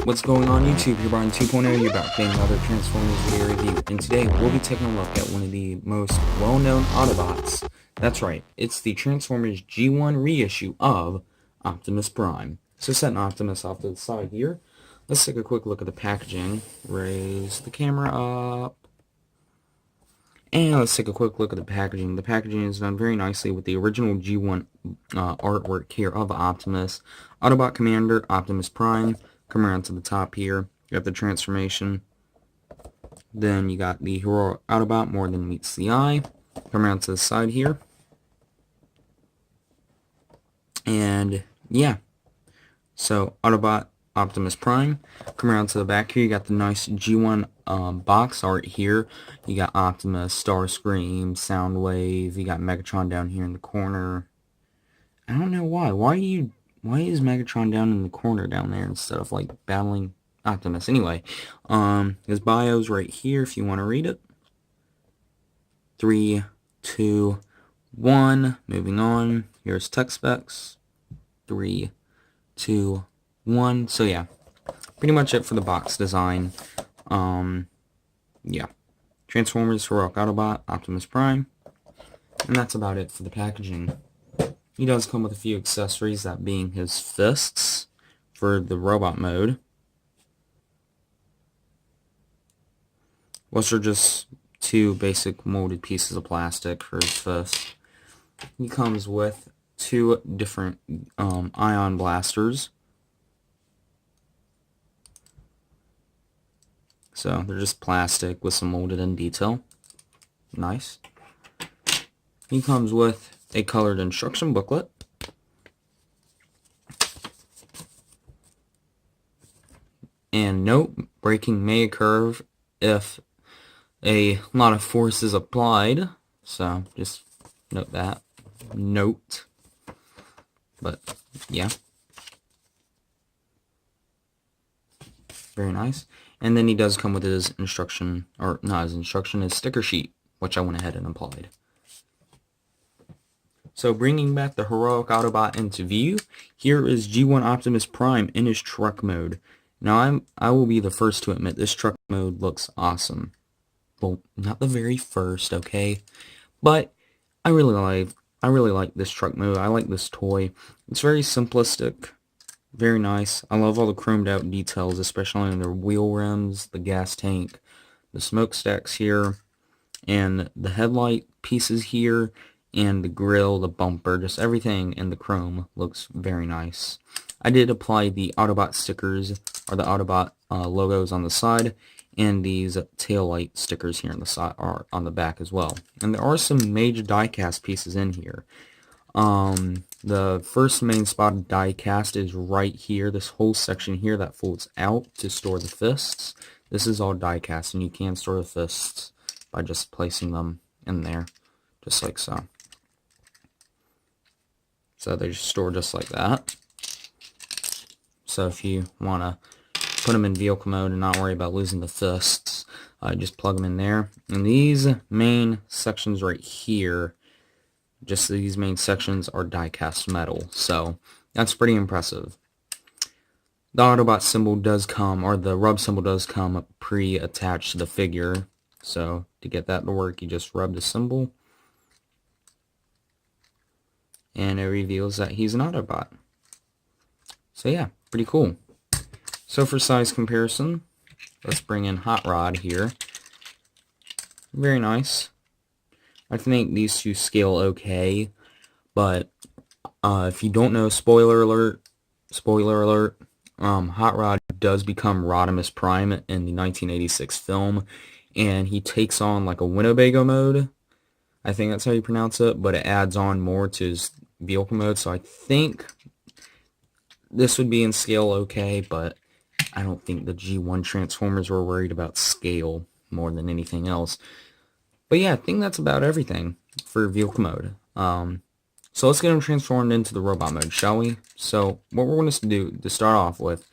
What's going on YouTube? You're Brian 2.0, you're back playing another Transformers video review, and today we'll be taking a look at one of the most well-known Autobots. That's right, it's the Transformers G1 reissue of Optimus Prime. So setting Optimus off to the side here, let's take a quick look at the packaging. Raise the camera up. And let's take a quick look at the packaging. The packaging is done very nicely with the original G1 artwork here of Optimus. Autobot Commander, Optimus Prime. Come around to the top here. You got the transformation. Then you got the heroic Autobot, more than meets the eye. Come around to the side here. And yeah. So Autobot Optimus Prime. Come around to the back here. You got the nice G1 box art here. You got Optimus, Starscream, Soundwave. You got Megatron down here in the corner. I don't know why. Why is Megatron down in the corner down there instead of like battling Optimus? Anyway, his bio's right here if you want to read it. 3, 2, 1. Moving on. Here's tech specs. 3, 2, 1. So yeah, pretty much it for the box design. Yeah. Transformers, Heroic Autobot, Optimus Prime. And that's about it for the packaging. He does come with a few accessories, that being his fists for the robot mode. Which are just two basic molded pieces of plastic for his fist. He comes with two different ion blasters. So they're just plastic with some molded in detail. Nice. He comes with a colored instruction booklet. And note, braking may occur if a lot of force is applied. So just note that. Note. But yeah. Very nice. And then he does come with his instruction, or not his instruction, his sticker sheet, which I went ahead and applied. So bringing back the heroic Autobot into view, here is G1 Optimus Prime in his truck mode. Now I will be the first to admit this truck mode looks awesome. Well, not the very first, okay? But I really like this truck mode. I like this toy. It's very simplistic. Very nice. I love all the chromed out details, especially on the wheel rims, the gas tank, the smokestacks here, and the headlight pieces here, and the grill, the bumper, just everything in the chrome looks very nice. I did apply the Autobot stickers, or the Autobot logos on the side, and these tail light stickers here on the side, or on the back as well. And there are some major die-cast pieces in here. The first main spot of die cast is right here, this whole section here that folds out to store the fists. This is all die cast, and you can store the fists by just placing them in there, just like so. So they just store just like that. So if you want to put them in vehicle mode and not worry about losing the fists, just plug them in there. And these main sections right here, just these main sections are die-cast metal, so that's pretty impressive. The Autobot symbol does come, or the rub symbol does come pre-attached to the figure, so to get that to work, you just rub the symbol, and it reveals that he's an Autobot. So yeah, pretty cool. So for size comparison, let's bring in Hot Rod here. Very nice. I think these two scale okay, but if you don't know, spoiler alert, Hot Rod does become Rodimus Prime in the 1986 film, and he takes on like a Winnebago mode. I think that's how you pronounce it, but it adds on more to his vehicle mode, so I think this would be in scale okay, but I don't think the G1 Transformers were worried about scale more than anything else. But yeah, I think that's about everything for vehicle mode. So let's get them transformed into the robot mode, shall we? So what we're going to do to start off with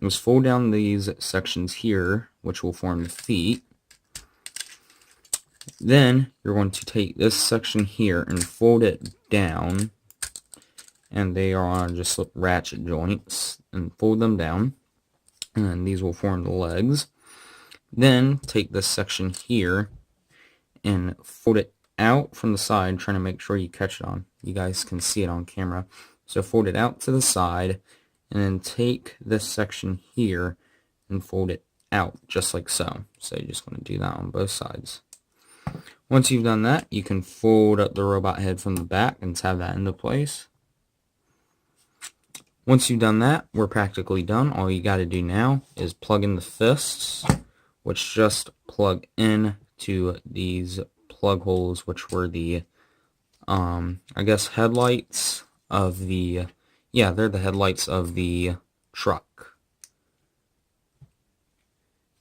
is fold down these sections here, which will form the feet. Then you're going to take this section here and fold it down. And they are on just ratchet joints, and fold them down. and then these will form the legs. Then take this section here and fold it out from the side, trying to make sure you catch it on. You guys can see it on camera. So fold it out to the side, and then take this section here and fold it out just like so. So you're just going to do that on both sides. Once you've done that, you can fold up the robot head from the back and tab that into place. Once you've done that, we're practically done. All you got to do now is plug in the fists, which just plug in to these plug holes, which were the, I guess, headlights of the, yeah, they're the headlights of the truck.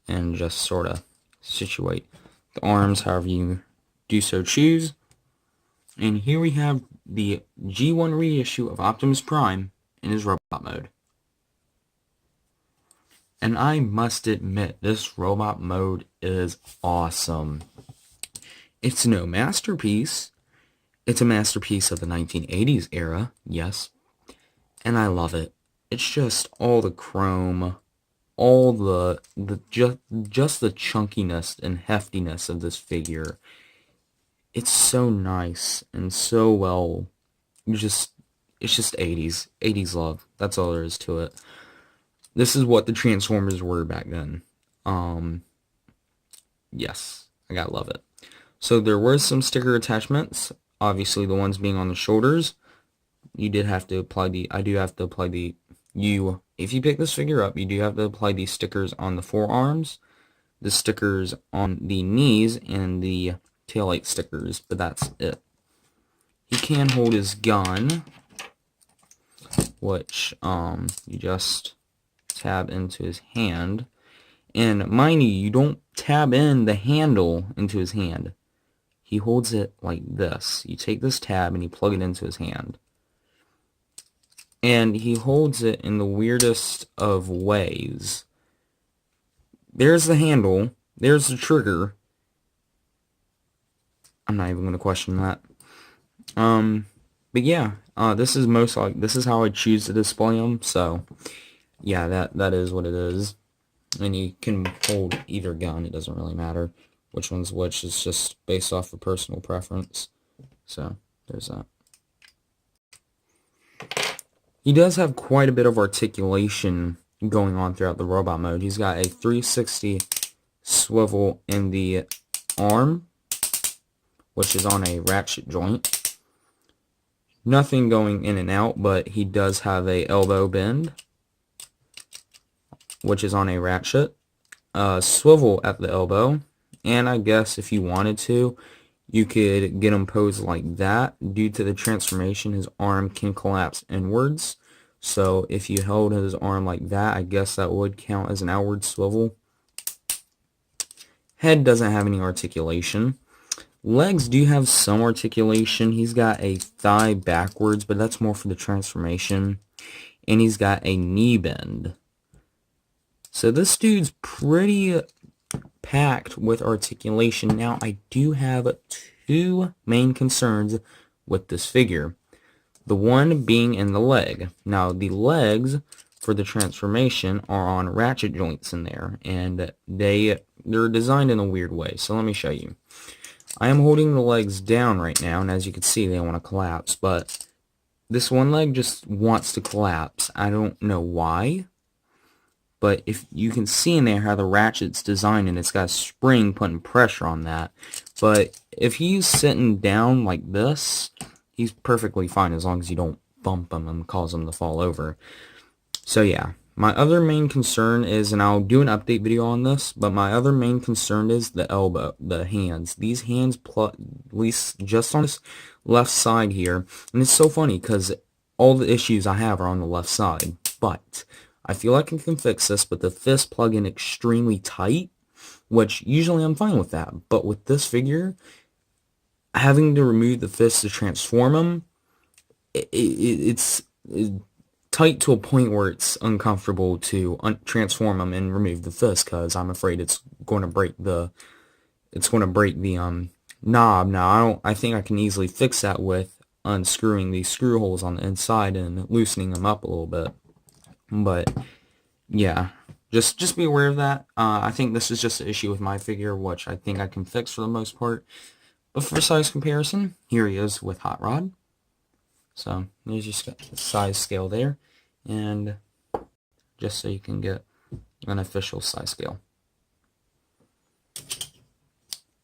And just sort of situate the arms however you do so choose. And here we have the G1 reissue of Optimus Prime in his robot mode. And I must admit, this robot mode is awesome. It's no masterpiece. It's a masterpiece of the 1980s era, yes. And I love it. It's just all the chrome, all just the chunkiness and heftiness of this figure. It's so nice and so well, it's just 80s love. That's all there is to it. This is what the Transformers were back then. Yes, I gotta love it. So there were some sticker attachments, obviously the ones being on the shoulders. You did have to apply if you pick this figure up, you do have to apply these stickers on the forearms, the stickers on the knees, and the taillight stickers, but that's it. He can hold his gun, which you just tab into his hand. And mind you, you don't tab in the handle into his hand. He holds it like this. You take this tab and you plug it into his hand. And he holds it in the weirdest of ways. There's the handle. There's the trigger. I'm not even going to question that. But yeah, this is how I choose to display them. So yeah, that is what it is. And you can hold either gun. It doesn't really matter which one's which. It's just based off of personal preference. So there's that. He does have quite a bit of articulation going on throughout the robot mode. He's got a 360 swivel in the arm, which is on a ratchet joint. Nothing going in and out, but he does have a elbow bend, which is on a ratchet. Swivel at the elbow, and I guess if you wanted to, you could get him posed like that. Due to the transformation, his arm can collapse inwards. So if you held his arm like that, I guess that would count as an outward swivel. Head doesn't have any articulation. Legs do have some articulation. He's got a thigh backwards, but that's more for the transformation. And he's got a knee bend. So this dude's pretty packed with articulation. Now, I do have two main concerns with this figure. The one being in the leg. Now, the legs for the transformation are on ratchet joints in there, and they're designed in a weird way. So let me show you. I am holding the legs down right now, and as you can see, they want to collapse, but this one leg just wants to collapse. I don't know why, but if you can see in there how the ratchet's designed, and it's got a spring putting pressure on that. But if he's sitting down like this, he's perfectly fine as long as you don't bump him and cause him to fall over. So yeah, my other main concern is, and I'll do an update video on this, but my other main concern is the elbow, the hands. These hands, at least just on this left side here, and it's so funny because all the issues I have are on the left side, but I feel like I can fix this, but the fists plug in extremely tight, which usually I'm fine with that, but with this figure, having to remove the fists to transform him, it's tight to a point where it's uncomfortable to transform them and remove the fist, because I'm afraid it's going to break the knob. Now I think I can easily fix that with unscrewing these screw holes on the inside and loosening them up a little bit. But yeah, Just be aware of that. I think this is just an issue with my figure, which I think I can fix for the most part. But for size comparison, here he is with Hot Rod. So there's your size scale there, and just so you can get an official size scale.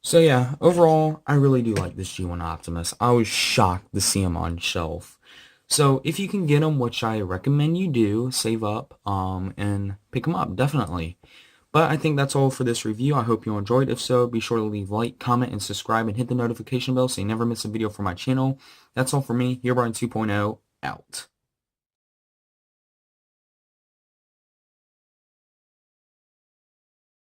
So yeah, overall, I really do like this G1 Optimus. I was shocked to see him on shelf. So if you can get them, which I recommend you do, save up and pick them up, definitely. But I think that's all for this review. I hope you enjoyed. If so, be sure to leave a like, comment, and subscribe, and hit the notification bell so you never miss a video from my channel. That's all for me. Here, Brian 2.0, out.